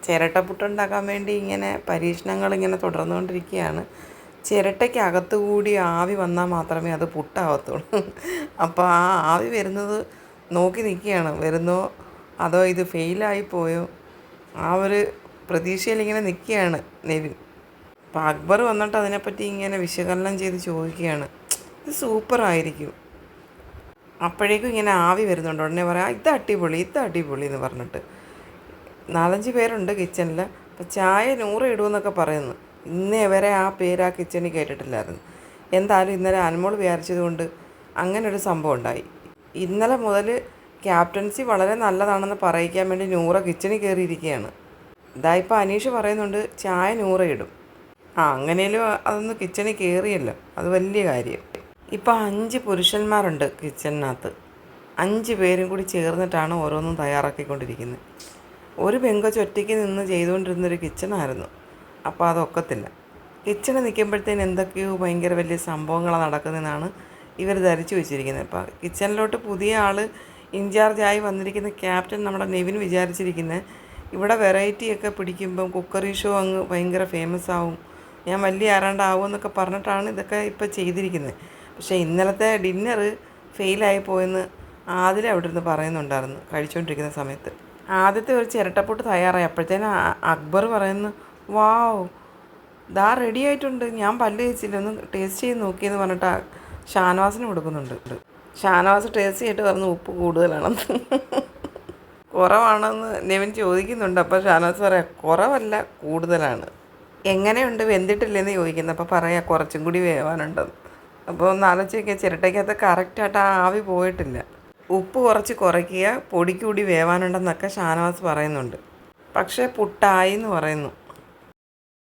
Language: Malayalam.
ചിരട്ടപ്പുട്ടുണ്ടാക്കാൻ വേണ്ടി ഇങ്ങനെ പരീക്ഷണങ്ങളിങ്ങനെ തുടർന്നുകൊണ്ടിരിക്കുകയാണ്. ചിരട്ടയ്ക്കകത്തുകൂടി ആവി വന്നാൽ മാത്രമേ അത് പുട്ടാവത്തുള്ളൂ. അപ്പോൾ ആ ആവി വരുന്നത് നോക്കി നിൽക്കുകയാണ്, വരുന്നോ അതോ ഇത് ഫെയിലായി പോയോ, ആ ഒരു പ്രതീക്ഷയിലിങ്ങനെ നിൽക്കുകയാണ് നെവിൻ. അപ്പോൾ അക്ബർ വന്നിട്ട് അതിനെപ്പറ്റി ഇങ്ങനെ വിശകലനം ചെയ്ത് ചോദിക്കുകയാണ്, ഇത് സൂപ്പറായിരിക്കും. അപ്പോഴേക്കും ഇങ്ങനെ ആവി വരുന്നുണ്ട്. ഉടനെ പറയാം, ഇത് അടിപൊളി എന്ന് പറഞ്ഞിട്ട് 4-5 പേരുണ്ട് കിച്ചണിൽ. അപ്പോൾ ചായ 100 ഇടുമെന്നൊക്കെ പറയുന്നു. ഇന്നേ വരെ ആ പേര് ആ കിച്ചണിൽ കേട്ടിട്ടില്ലായിരുന്നു. എന്തായാലും ഇന്നലെ അനുമോൾ വിചാരിച്ചത് കൊണ്ട് അങ്ങനെ ഒരു സംഭവം ഉണ്ടായി. ഇന്നലെ മുതൽ ക്യാപ്റ്റൻസി വളരെ നല്ലതാണെന്ന് പറയിക്കാൻ വേണ്ടി 100 കിച്ചണിൽ കയറിയിരിക്കുകയാണ്. ഇതായിപ്പോൾ അനീഷ് പറയുന്നുണ്ട് ചായ 100 ഇടും. അങ്ങനെയും അതൊന്ന് കിച്ചണിൽ കയറിയല്ലോ, അത് വലിയ കാര്യം. ഇപ്പോൾ 5 പുരുഷന്മാരുണ്ട് കിച്ചണിനകത്ത്. 5 പേരും കൂടി ചേർന്നിട്ടാണ് ഓരോന്നും തയ്യാറാക്കിക്കൊണ്ടിരിക്കുന്നത്. ഒരു പെങ്കൊച്ച് ഒറ്റയ്ക്ക് നിന്ന് ചെയ്തുകൊണ്ടിരുന്നൊരു കിച്ചണായിരുന്നു. അപ്പോൾ അതൊക്കത്തില്ല. കിച്ചണിൽ നിൽക്കുമ്പോഴത്തേന് എന്തൊക്കെയോ ഭയങ്കര വലിയ സംഭവങ്ങളാണ് നടക്കുന്നതെന്നാണ് ഇവർ ധരിച്ചു വെച്ചിരിക്കുന്നത്. അപ്പോൾ കിച്ചണിലോട്ട് പുതിയ ആൾ ഇൻചാർജായി വന്നിരിക്കുന്ന ക്യാപ്റ്റൻ നമ്മുടെ നെവിൻ വിചാരിച്ചിരിക്കുന്നത് ഇവിടെ വെറൈറ്റിയൊക്കെ പിടിക്കുമ്പം കുക്കറി ഷോ അങ്ങ് ഭയങ്കര ഫേമസ് ആവും, ഞാൻ വലിയ ആരാണ്ടാവും എന്നൊക്കെ പറഞ്ഞിട്ടാണ് ഇതൊക്കെ ഇപ്പോൾ ചെയ്തിരിക്കുന്നത്. പക്ഷേ ഇന്നലത്തെ ഡിന്നർ ഫെയിലായി പോയെന്ന് ആദില അവിടെ ഇരുന്ന് പറയുന്നുണ്ടായിരുന്നു കഴിച്ചുകൊണ്ടിരിക്കുന്ന സമയത്ത്. ആദ്യത്തെ ഒരു ചിരട്ടപ്പുട്ട് തയ്യാറായി. അപ്പോഴത്തേനും അക്ബർ പറയുന്നു, വാവ് ദാ റെഡി ആയിട്ടുണ്ട്, ഞാൻ പല്ല് കഴിച്ചില്ല, ഒന്ന് ടേസ്റ്റ് ചെയ്ത് നോക്കിയെന്ന് പറഞ്ഞിട്ട് ഷാനവാസിന് കൊടുക്കുന്നുണ്ട്. ഷാനവാസ് ടേസ്റ്റ് ചെയ്തിട്ട് പറഞ്ഞു ഉപ്പ് കൂടുതലാണെന്ന്. കുറവാണെന്ന് നെവിൻ ചോദിക്കുന്നുണ്ട്. അപ്പോൾ ഷാനവാസ് പറയാം, കുറവല്ല കൂടുതലാണ്. എങ്ങനെയുണ്ട് വെന്തിട്ടില്ലെന്ന് ചോദിക്കുന്നത്. അപ്പോൾ പറയാം കുറച്ചും കൂടി വേവാനുണ്ടെന്ന്. അപ്പോൾ ഒന്ന് ആലോചിച്ച് നോക്കിയാൽ ചിരട്ടയ്ക്കകത്ത് കറക്റ്റായിട്ട് ആ ആവി പോയിട്ടില്ല. ഉപ്പ് കുറച്ച് കുറയ്ക്കുക, പൊടി കൂടി വേവാനുണ്ടെന്നൊക്കെ ഷാനവാസ് പറയുന്നുണ്ട്. പക്ഷേ പുട്ടായി എന്ന് പറയുന്നു.